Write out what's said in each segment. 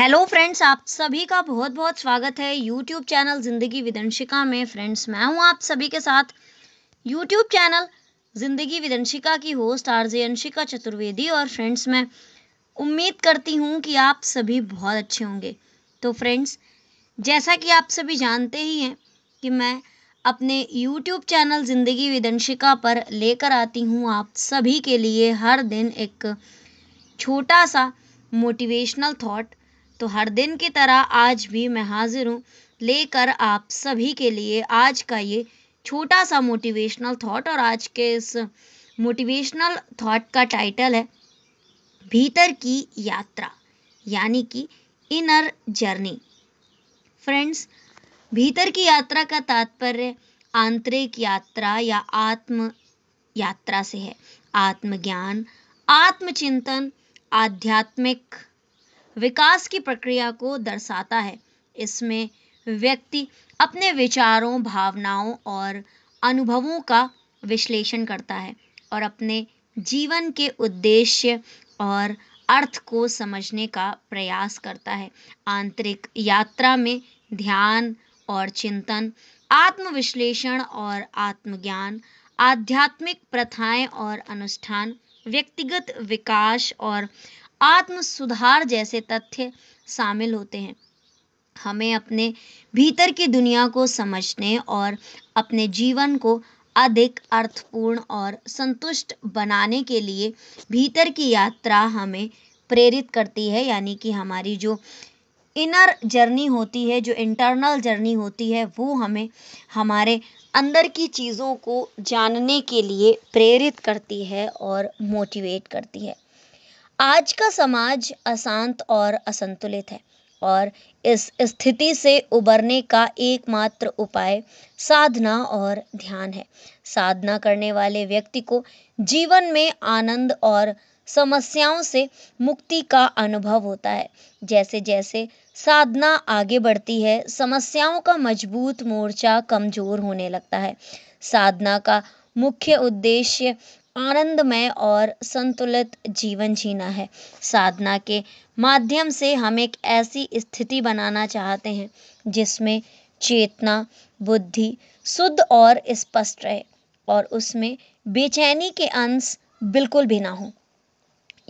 Hello friends, आप सभी का बहुत बहुत स्वागत है यूट्यूब चैनल ज़िंदगी विदंशिका में। फ्रेंड्स, मैं हूं आप सभी के साथ यूट्यूब चैनल ज़िंदगी विदंशिका की होस्ट आरजे अंशिका चतुर्वेदी। और फ्रेंड्स, मैं उम्मीद करती हूं कि आप सभी बहुत अच्छे होंगे। तो फ्रेंड्स, जैसा कि आप सभी जानते ही हैं कि मैं अपने यूट्यूब चैनल ज़िंदगी विदंशिका पर लेकर आती हूं आप सभी के लिए हर दिन एक छोटा सा मोटिवेशनल थॉट। तो हर दिन की तरह आज भी मैं हाजिर हूँ लेकर आप सभी के लिए आज का ये छोटा सा मोटिवेशनल थॉट। और आज के इस मोटिवेशनल थॉट का टाइटल है भीतर की यात्रा, यानी कि इनर जर्नी। फ्रेंड्स, भीतर की यात्रा का तात्पर्य आंतरिक यात्रा या आत्म यात्रा से है। आत्मज्ञान, आत्मचिंतन, आध्यात्मिक विकास की प्रक्रिया को दर्शाता है। इसमें व्यक्ति अपने विचारों, भावनाओं और अनुभवों का विश्लेषण करता है और अपने जीवन के उद्देश्य और अर्थ को समझने का प्रयास करता है। आंतरिक यात्रा में ध्यान और चिंतन, आत्मविश्लेषण और आत्मज्ञान, आध्यात्मिक प्रथाएं और अनुष्ठान, व्यक्तिगत विकास और आत्म सुधार जैसे तथ्य शामिल होते हैं। हमें अपने भीतर की दुनिया को समझने और अपने जीवन को अधिक अर्थपूर्ण और संतुष्ट बनाने के लिए भीतर की यात्रा हमें प्रेरित करती है। यानी कि हमारी जो इनर जर्नी होती है, जो इंटरनल जर्नी होती है, वो हमें हमारे अंदर की चीज़ों को जानने के लिए प्रेरित करती है और मोटिवेट करती है। आज का समाज अशांत और असंतुलित है और इस स्थिति से उबरने का एकमात्र उपाय साधना और ध्यान है। साधना करने वाले व्यक्ति को जीवन में आनंद और समस्याओं से मुक्ति का अनुभव होता है। जैसे जैसे साधना आगे बढ़ती है, समस्याओं का मजबूत मोर्चा कमजोर होने लगता है। साधना का मुख्य उद्देश्य आनंदमय और संतुलित जीवन जीना है। साधना के माध्यम से हम एक ऐसी स्थिति बनाना चाहते हैं जिसमें चेतना, बुद्धि शुद्ध और स्पष्ट रहे और उसमें बेचैनी के अंश बिल्कुल भी ना हो।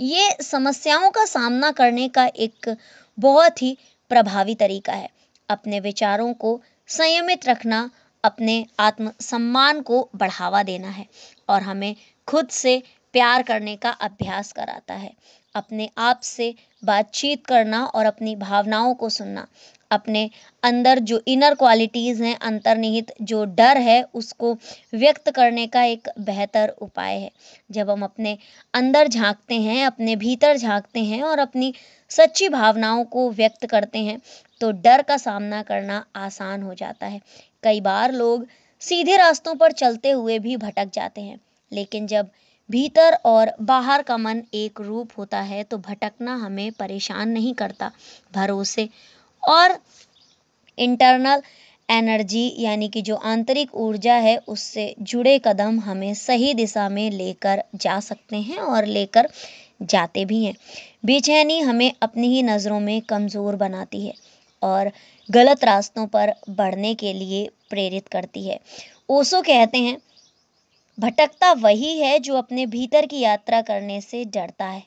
ये समस्याओं का सामना करने का एक बहुत ही प्रभावी तरीका है। अपने विचारों को संयमित रखना अपने आत्मसम्मान को बढ़ावा देना है और हमें खुद से प्यार करने का अभ्यास कराता है। अपने आप से बातचीत करना और अपनी भावनाओं को सुनना, अपने अंदर जो इनर क्वालिटीज़ हैं, अंतर्निहित जो डर है, उसको व्यक्त करने का एक बेहतर उपाय है। जब हम अपने अंदर झांकते हैं, अपने भीतर झांकते हैं और अपनी सच्ची भावनाओं को व्यक्त करते हैं, तो डर का सामना करना आसान हो जाता है। कई बार लोग सीधे रास्तों पर चलते हुए भी भटक जाते हैं, लेकिन जब भीतर और बाहर का मन एक रूप होता है तो भटकना हमें परेशान नहीं करता। भरोसे और इंटरनल एनर्जी, यानी कि जो आंतरिक ऊर्जा है, उससे जुड़े कदम हमें सही दिशा में लेकर जा सकते हैं और लेकर जाते भी हैं। बेचैनी हमें अपनी ही नज़रों में कमज़ोर बनाती है और गलत रास्तों पर बढ़ने के लिए प्रेरित करती है। ओशो कहते हैं, भटकता वही है जो अपने भीतर की यात्रा करने से डरता है।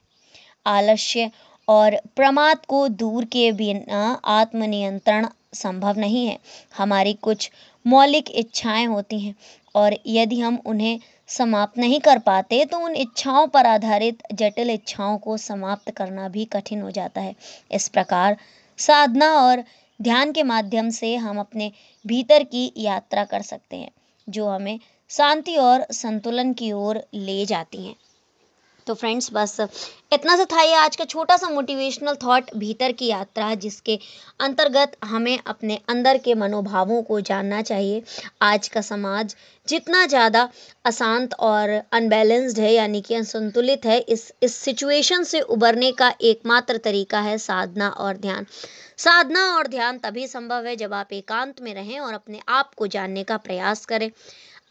आलस्य और प्रमाद को दूर किए बिना आत्मनियंत्रण संभव नहीं है। हमारी कुछ मौलिक इच्छाएं होती हैं और यदि हम उन्हें समाप्त नहीं कर पाते तो उन इच्छाओं पर आधारित जटिल इच्छाओं को समाप्त करना भी कठिन हो जाता है। इस प्रकार साधना और ध्यान के माध्यम से हम अपने भीतर की यात्रा कर सकते हैं जो हमें शांति और संतुलन की ओर ले जाती हैं। तो फ्रेंड्स, बस इतना सा था ये आज का छोटा सा मोटिवेशनल थॉट, भीतर की यात्रा, जिसके अंतर्गत हमें अपने अंदर के मनोभावों को जानना चाहिए। आज का समाज जितना ज़्यादा अशांत और अनबैलेंस्ड है, यानी कि असंतुलित है, इस सिचुएशन से उबरने का एकमात्र तरीका है साधना और ध्यान। साधना और ध्यान तभी संभव है जब आप एकांत में रहें और अपने आप को जानने का प्रयास करें।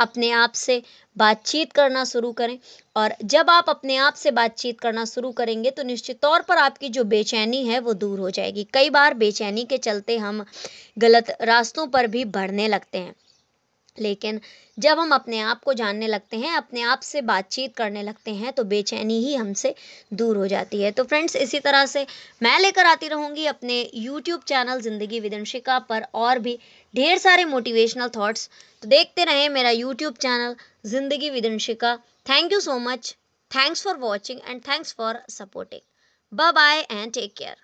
अपने आप से बातचीत करना शुरू करें। और जब आप अपने आप से बातचीत करना शुरू करेंगे तो निश्चित तौर पर आपकी जो बेचैनी है वो दूर हो जाएगी। कई बार बेचैनी के चलते हम गलत रास्तों पर भी बढ़ने लगते हैं, लेकिन जब हम अपने आप को जानने लगते हैं, अपने आप से बातचीत करने लगते हैं, तो बेचैनी ही हमसे दूर हो जाती है। तो फ्रेंड्स, इसी तरह से मैं लेकर आती रहूँगी अपने यूट्यूब चैनल ज़िंदगी विदंशिका पर और भी ढेर सारे मोटिवेशनल थॉट्स। तो देखते रहें मेरा यूट्यूब चैनल ज़िंदगी विदंशिका। Thank you so much, thanks for watching and thanks for supporting. Bye bye and take care.